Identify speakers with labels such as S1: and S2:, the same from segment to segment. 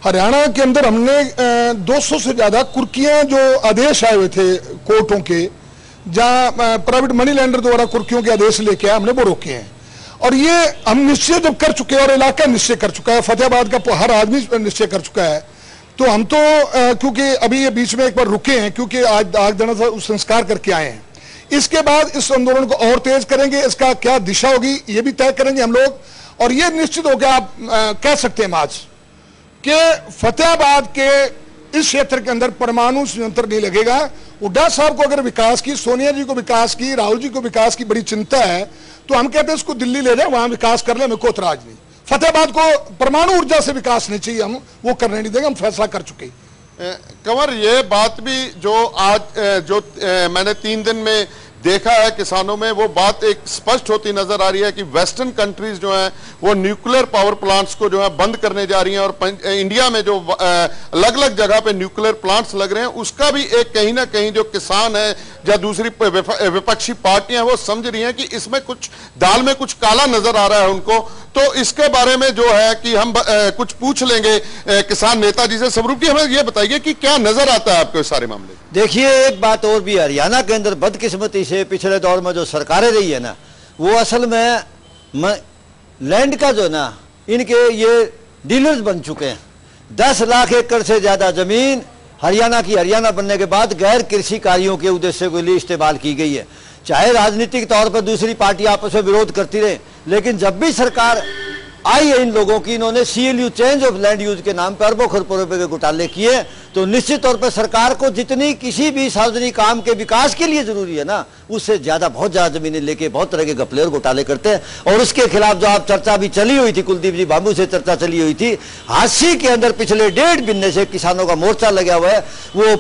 S1: हरियाणा के अंदर हमने 200 से ज्यादा कुर्कियां जो आदेश आए हुए थे कोर्टों के, जहां प्राइवेट मनी लेंडर द्वारा कुर्कियों के आदेश लेके आए, हमने वो रोके हैं। और ये हम निश्चय जब कर चुके हैं और इलाका निश्चय कर चुका है, फतेहाबाद का हर आदमी निश्चय कर चुका है, तो हम तो क्योंकि अभी ये बीच में एक बार रुके हैं क्योंकि आज आग दना संस्कार करके आए हैं, इसके बाद इस आंदोलन को और तेज करेंगे। इसका क्या दिशा होगी ये भी तय करेंगे हम लोग। और ये निश्चित हो गया, आप कह सकते हैं आज कि फतेहाबाद के इस क्षेत्र के अंदर परमाणु संयंत्र नहीं लगेगा। हुड्डा साहब को अगर विकास की, सोनिया जी को विकास की, राहुल जी को विकास की बड़ी चिंता है, तो हम कहते हैं इसको दिल्ली ले जाए, वहां विकास कर ले, हमें कोई इतराज नहीं। फतेहाबाद को परमाणु ऊर्जा से विकास नहीं चाहिए, हम वो करने नहीं देंगे, हम फैसला कर चुके।
S2: कंवर, ये बात भी जो आज मैंने 3 दिन में देखा है किसानों में, वो बात एक स्पष्ट होती नजर आ रही है कि वेस्टर्न कंट्रीज जो हैं वो न्यूक्लियर पावर प्लांट्स को जो है बंद करने जा रही हैं, और इंडिया में जो अलग अलग जगह पे न्यूक्लियर प्लांट्स लग रहे हैं, उसका भी एक कहीं ना कहीं जो किसान है या दूसरी विपक्षी पार्टियां वो समझ रही हैं कि इसमें कुछ दाल में कुछ काला नजर आ रहा है उनको। तो इसके बारे में जो है कि हम कुछ पूछ लेंगे किसान नेताजी से। स्वरूप जी, हमें ये बताइए कि क्या नजर आता है आपको इस सारे मामले।
S3: देखिए, एक बात और भी, हरियाणा के अंदर बदकिस्मती से पिछले दौर में जो सरकारें रही है ना, वो असल में लैंड का जो ना, इनके ये डीलर्स बन चुके हैं। 10 लाख एकड़ से ज्यादा जमीन हरियाणा की हरियाणा बनने के बाद गैर कृषि कार्यों के उद्देश्य के लिए इस्तेमाल की गई है। चाहे राजनीतिक तौर पर दूसरी पार्टी आपस में विरोध करती रहे, लेकिन जब भी सरकार आई है इन लोगों की, इन्होंने CLU change of land use के नाम पर अरबों खरबों रुपए के घोटाले किए। तो निश्चित तौर पर सरकार को जितनी किसी भी सार्वजनिक काम के विकास के लिए जरूरी है ना, उससे ज्यादा बहुत ज्यादा जमीनें लेके बहुत तरह के घपले और घोटाले करते हैं। और उसके खिलाफ जो आप चर्चा भी चली हुई थी, कुलदीप जी बाबू से चर्चा चली हुई थी, हांसी के अंदर पिछले 1.5 महीने से किसानों का मोर्चा लगा हुआ है। वो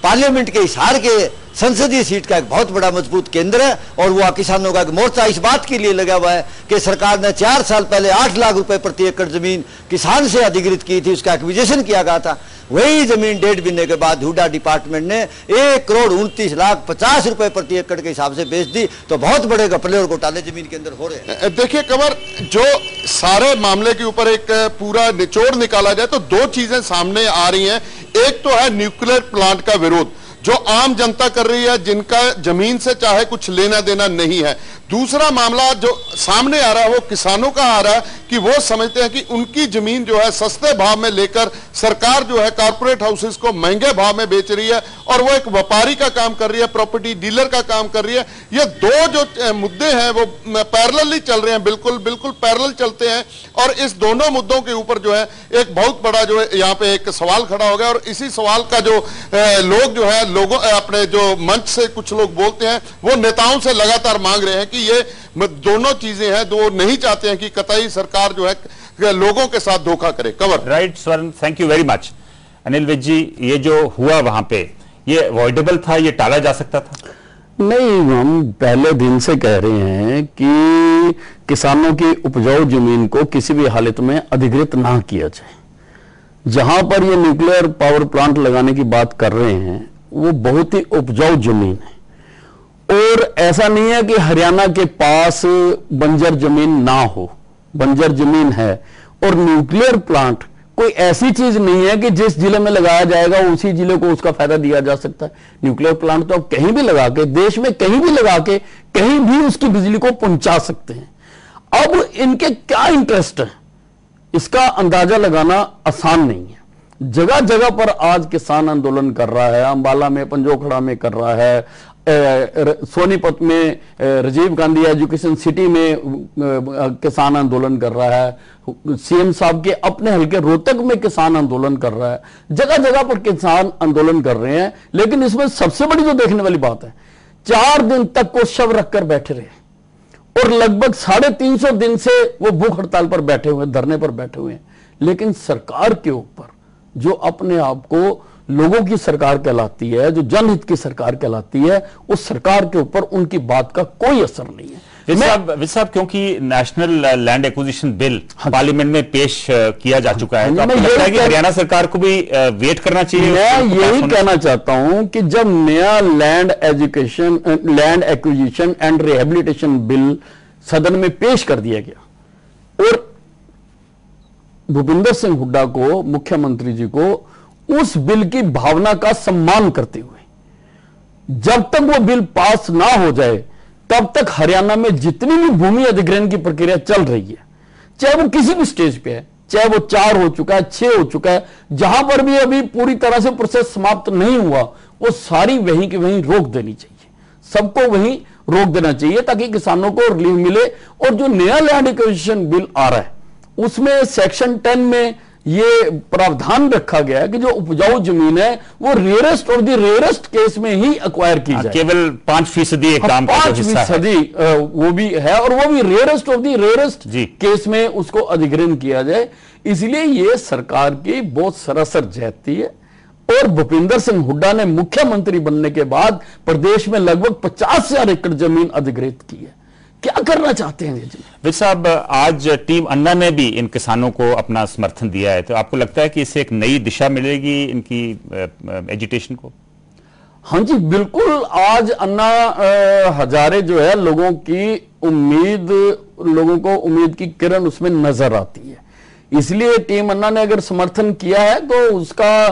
S3: पार्लियामेंट के हिसार के संसदीय सीट का एक बहुत बड़ा मजबूत केंद्र है, और वो किसानों का एक मोर्चा इस बात के लिए लगा हुआ है कि सरकार ने 4 साल पहले 8 लाख रुपए प्रति एकड़ जमीन किसान से अधिग्रहित की थी, उसका एक्विजिशन किया गया था। वही जमीन 1.5 महीने के बाद हुड्डा डिपार्टमेंट ने 1,29,50,00,000 रुपए प्रति एकड़ के हिसाब से बेच दी। तो बहुत बड़े घपले और घोटाले जमीन के अंदर हो रहे हैं।
S2: देखिए कंवर, जो सारे मामले के ऊपर एक पूरा निचोड़ निकाला जाए तो 2 चीजें सामने आ रही हैं। एक तो है न्यूक्लियर प्लांट का विरोध जो आम जनता कर रही है, जिनका जमीन से चाहे कुछ लेना देना नहीं है। दूसरा मामला जो सामने आ रहा है वो किसानों का आ रहा है कि वो समझते हैं कि उनकी जमीन जो है सस्ते भाव में लेकर सरकार जो है कारपोरेट हाउसेस को महंगे भाव में बेच रही है, और वो एक व्यापारी का काम कर रही है, प्रॉपर्टी डीलर का काम कर रही है। ये 2 जो मुद्दे हैं वो पैरेलली चल रहे हैं, बिल्कुल पैरेलल चलते हैं। और इस दोनों मुद्दों के ऊपर जो है एक बहुत बड़ा जो है यहाँ पे एक सवाल खड़ा हो गया, और इसी सवाल का जो लोग जो है लोगों अपने जो मंच से कुछ लोग बोलते हैं, वो नेताओं से लगातार मांग रहे हैं कि ये दोनों चीजें हैं, जो नहीं चाहते हैं कि कतई सरकार जो है लोगों के साथ धोखा करे। कवर
S4: राइट स्वर्ण, thank you very much. Anil Vij ji, ये जो हुआ वहां पे, ये अवॉइडेबल था, ये टाला जा सकता था?
S5: नहीं, हम पहले दिन से कह रहे हैं कि किसानों की उपजाऊ जमीन को किसी भी हालत में अधिग्रहित ना किया जाए। जहां पर ये न्यूक्लियर पावर प्लांट लगाने की बात कर रहे हैं वो बहुत ही उपजाऊ जमीन है, और ऐसा नहीं है कि हरियाणा के पास बंजर जमीन ना हो, बंजर जमीन है। और न्यूक्लियर प्लांट कोई ऐसी चीज नहीं है कि जिस जिले में लगाया जाएगा उसी जिले को उसका फायदा दिया जा सकता है। न्यूक्लियर प्लांट तो आप कहीं भी लगा के, देश में कहीं भी लगा के, कहीं भी उसकी बिजली को पहुंचा सकते हैं। अब इनके क्या इंटरेस्ट है, इसका अंदाजा लगाना आसान नहीं है। जगह जगह पर आज किसान आंदोलन कर रहा है, अंबाला में, पंजोखड़ा में कर रहा है, सोनीपत में राजीव गांधी एजुकेशन सिटी में किसान आंदोलन कर रहा है, सीएम साहब के अपने हल्के रोहतक में किसान आंदोलन कर रहा है। जगह जगह पर किसान आंदोलन कर रहे हैं। लेकिन इसमें सबसे बड़ी जो देखने वाली बात है, 4 दिन तक को शव रखकर बैठे रहे और लगभग 350 दिन से वो भूख हड़ताल पर बैठे हुए, धरने पर बैठे हुए हैं। लेकिन सरकार के ऊपर जो अपने आप को लोगों की सरकार कहलाती है, जो जनहित की सरकार कहलाती है, उस सरकार के ऊपर उनकी बात का कोई असर नहीं है।
S4: साहब, क्योंकि national land acquisition bill parliament में पेश किया जा चुका है, तो आपको लगता है कि हरियाणा सरकार को भी वेट करना चाहिए?
S5: मैं यही कहना चाहता हूं कि जब नया land acquisition and rehabilitation bill सदन में पेश कर दिया गया और भूपिंदर सिंह हुड्डा को, मुख्यमंत्री जी को, उस बिल की भावना का सम्मान करते हुए जब तक वो बिल पास ना हो जाए तब तक हरियाणा में जितनी भी भूमि अधिग्रहण की प्रक्रिया चल रही है, चाहे वो किसी भी स्टेज पे है, चाहे वो 4 हो चुका है, 6 हो चुका है, जहां पर भी अभी पूरी तरह से प्रोसेस समाप्त नहीं हुआ, वो सारी वहीं की वहीं रोक देनी चाहिए, सबको वहीं रोक देना चाहिए ताकि किसानों को रिलीफ मिले। और जो नया लैंड एक्विजिशन बिल आ रहा है उसमें सेक्शन 10 में ये प्रावधान रखा गया है कि जो उपजाऊ जमीन है वो रेयरेस्ट और द रेयरेस्ट केस में ही एक्वायर की जाए,
S4: केवल 5% एक काम का जो हिस्सा है
S5: वो भी है, और वो भी rarest of the rarest case में उसको अधिग्रहण किया जाए। इसलिए ये सरकार की बहुत सरासर ज्यादती है। और भूपिंदर सिंह हुड्डा ने मुख्यमंत्री बनने के बाद प्रदेश में लगभग 50,000 एकड़ जमीन अधिग्रहित की है। क्या करना चाहते हैं जी?
S4: विज साहब, आज टीम अन्ना ने भी इन किसानों को अपना समर्थन दिया है, तो आपको लगता है कि इससे एक नई दिशा मिलेगी इनकी एजिटेशन को?
S5: हाँ जी, बिल्कुल। आज अन्ना हजारे जो है लोगों को उम्मीद की किरण उसमें नजर आती है। इसलिए टीम अन्ना ने अगर समर्थन किया है तो उसका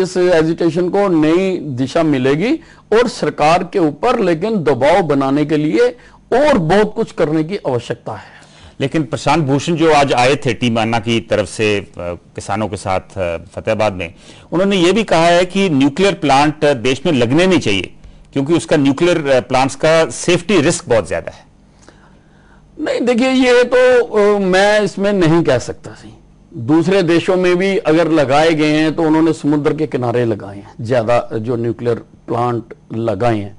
S5: इस एजिटेशन को नई दिशा मिलेगी और सरकार के ऊपर लेकिन दबाव बनाने के लिए और बहुत कुछ करने की आवश्यकता है।
S4: लेकिन प्रशांत भूषण जो आज आए थे टीम अन्ना की तरफ से किसानों के साथ फतेहाबाद में, उन्होंने ये भी कहा है कि न्यूक्लियर प्लांट देश में लगने नहीं चाहिए क्योंकि उसका न्यूक्लियर प्लांट्स का सेफ्टी रिस्क बहुत ज्यादा है।
S5: नहीं, देखिए, ये तो मैं इसमें नहीं कह सकता सी। दूसरे देशों में भी अगर लगाए गए हैं तो उन्होंने समुद्र के किनारे लगाए हैं, ज्यादा जो न्यूक्लियर प्लांट लगाए हैं,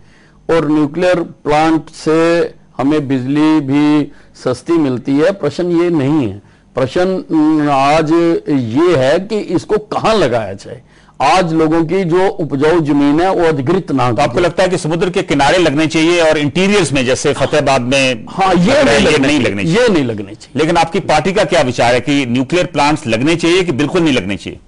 S5: और न्यूक्लियर प्लांट से हमें बिजली भी सस्ती मिलती है। प्रश्न ये नहीं है, प्रश्न आज ये है कि इसको कहां लगाया जाए। आज लोगों की जो उपजाऊ जमीन है वो अधिग्रहित ना हो।
S4: तो आपको लगता है कि समुद्र के किनारे लगने चाहिए और इंटीरियर्स में, जैसे फतेहाबाद में?
S5: हाँ, ये नहीं लगने चाहिए।
S4: लेकिन आपकी पार्टी का क्या विचार है कि न्यूक्लियर प्लांट्स लगने चाहिए कि बिल्कुल नहीं लगने चाहिए?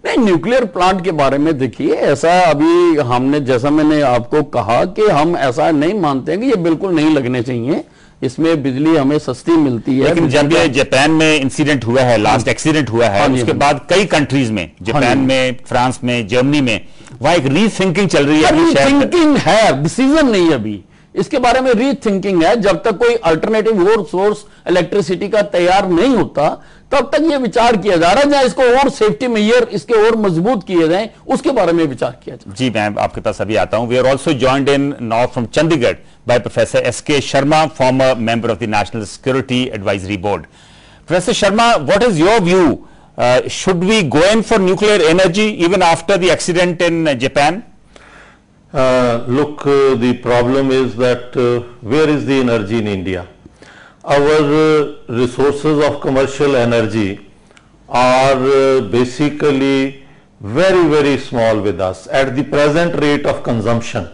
S5: नहीं, न्यूक्लियर प्लांट के बारे में देखिए, ऐसा अभी हमने, जैसा मैंने आपको कहा कि हम ऐसा नहीं मानते हैं कि ये बिल्कुल नहीं लगने चाहिए। इसमें बिजली हमें सस्ती मिलती है।
S4: लेकिन जब ये जापान में इंसिडेंट हुआ है, लास्ट एक्सीडेंट हुआ है, उसके बाद कई कंट्रीज में, जापान में, फ्रांस में, जर्मनी में, वहां एक रीथिंकिंग चल रही है।
S5: रीथिंकिंग है, डिसीजन नहीं है अभी इसके बारे में। रीथिंकिंग है, जब तक कोई अल्टरनेटिव और सोर्स इलेक्ट्रिसिटी का तैयार नहीं होता तब तक ये विचार किया जा रहा है, जहां इसको और सेफ्टी मेजर इसके और मजबूत किए जाएं, उसके बारे में विचार किया जाए।
S4: जी, मैं आपके पास अभी आता हूं। We are also joined in now from Chandigarh by Professor S.K. Sharma, former member of the National Security Advisory Board. Professor Sharma, what is your view? Should we go in for nuclear energy even after the accident in Japan?
S6: Look, the problem is that where is the energy in India? Our resources of commercial energy are basically very, very small with us at the present rate of consumption,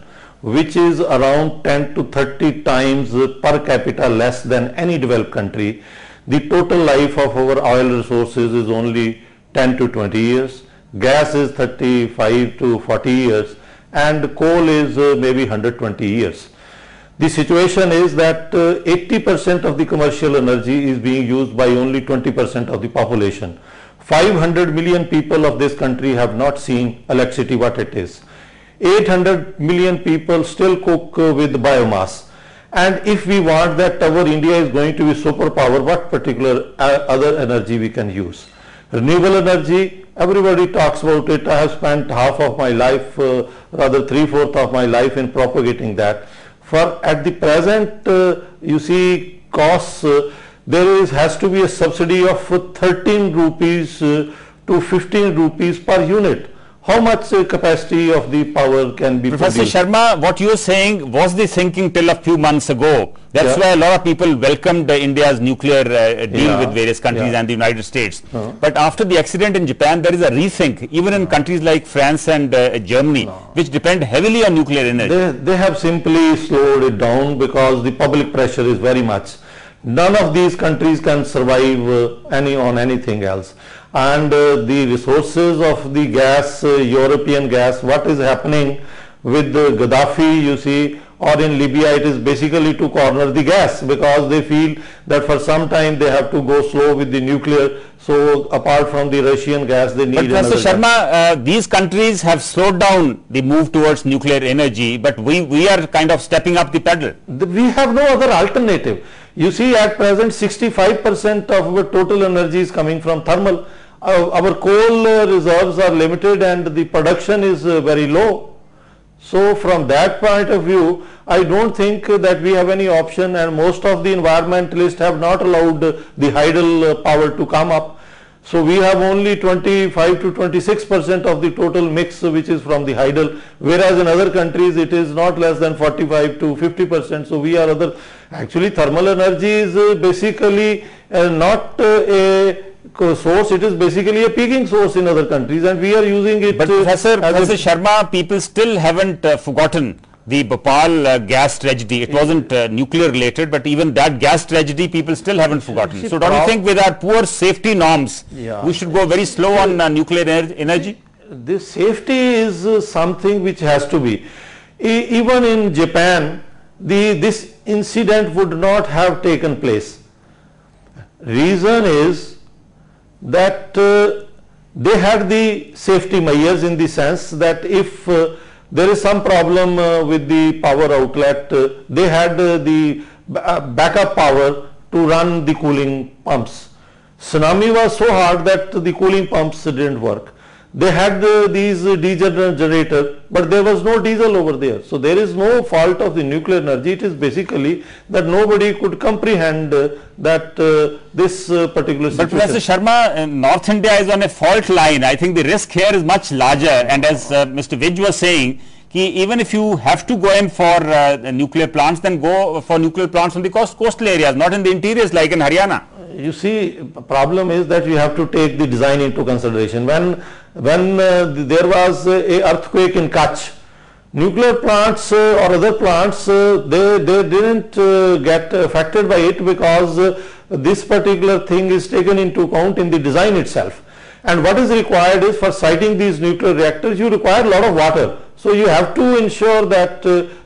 S6: which is around 10 to 30 times per capita less than any developed country. The total life of our oil resources is only 10 to 20 years, gas is 35 to 40 years, and coal is maybe 120 years. The situation is that 80% of the commercial energy is being used by only 20% of the population. 500 million people of this country have not seen electricity what it is. 800 million people still cook with biomass, and if we want that our India is going to be superpower, what particular other energy we can use? Renewable energy, everybody talks about it. I have spent half of my life, rather 3/4 of my life in propagating that. For at the present you see costs, there has to be a subsidy of 13 rupees to 15 rupees per unit. How much capacity of the power can be
S4: Professor
S6: produced?
S4: Sharma, what you are saying was the thinking till a few months ago. That's why a lot of people welcomed India's nuclear deal with various countries and the United States. But after the accident in Japan, there is a rethink, even in countries like France and Germany, which depend heavily on nuclear energy.
S6: They have simply slowed it down because the public pressure is very much. None of these countries can survive on anything else. And the resources of the gas, European gas, what is happening with Gaddafi, you see, or in Libya it is basically to corner the gas, because they feel that for some time they have to go slow with the nuclear. So apart from the Russian gas, they need
S4: But
S6: another
S4: Professor
S6: gas.
S4: Sharma, these countries have slowed down the move towards nuclear energy, but we are kind of stepping up the pedal.
S6: We have no other alternative. You see, at present 65% of our total energy is coming from thermal. Our coal reserves are limited and the production is very low. So from that point of view, I don't think that we have any option, and most of the environmentalists have not allowed the hydel power to come up. So we have only 25 to 26% of the total mix which is from the hydel, whereas in other countries it is not less than 45 to 50%. So we are actually thermal energy is basically not a source, it is basically a peaking source in other countries, and we are using it.
S4: But Professor Sharma, people still haven't forgotten the Bhopal gas tragedy. It wasn't nuclear related, but even that gas tragedy people still haven't forgotten. So don't you think with our poor safety norms, we should go very slow on nuclear energy?
S6: This safety is something which has to be. Even in Japan, this incident would not have taken place. Reason is that they had the safety measures in the sense that if there is some problem with the power outlet, they had the backup power to run the cooling pumps. Tsunami was so hard that the cooling pumps didn't work. They had these diesel generator, but there was no diesel over there. So there is no fault of the nuclear energy. It is basically that nobody could comprehend that this particular situation.
S4: But Professor Sharma, North India is on a fault line. I think the risk here is much larger. And as Mr. Vij was saying, even if you have to go in for nuclear plants, then go for nuclear plants on the coastal areas, not in the interiors like in Haryana.
S6: You see, problem is that you have to take the design into consideration. When there was a earthquake in Kutch, nuclear plants or other plants, they didn't get affected by it, because this particular thing is taken into account in the design itself. And what is required is, for siting these nuclear reactors, you require a lot of water. So you have to ensure that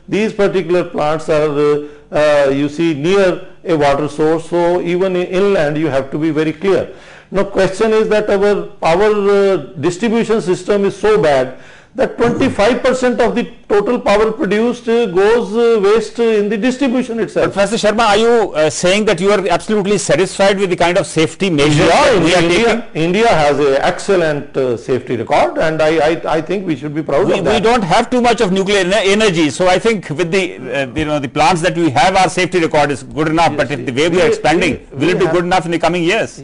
S6: these particular plants are, you see, near a water source. So even inland you have to be very clear. Now question is that our power distribution system is so bad that 25% of the total power produced goes waste in the distribution itself.
S4: But Professor Sharma, are you saying that you are absolutely satisfied with the kind of safety measures
S6: India has an excellent safety record, and I think we should be proud of that.
S4: We don't have too much of nuclear energy, so I think with the the plants that we have, our safety record is good enough. But if the way we are expanding, will it be good enough in the coming years?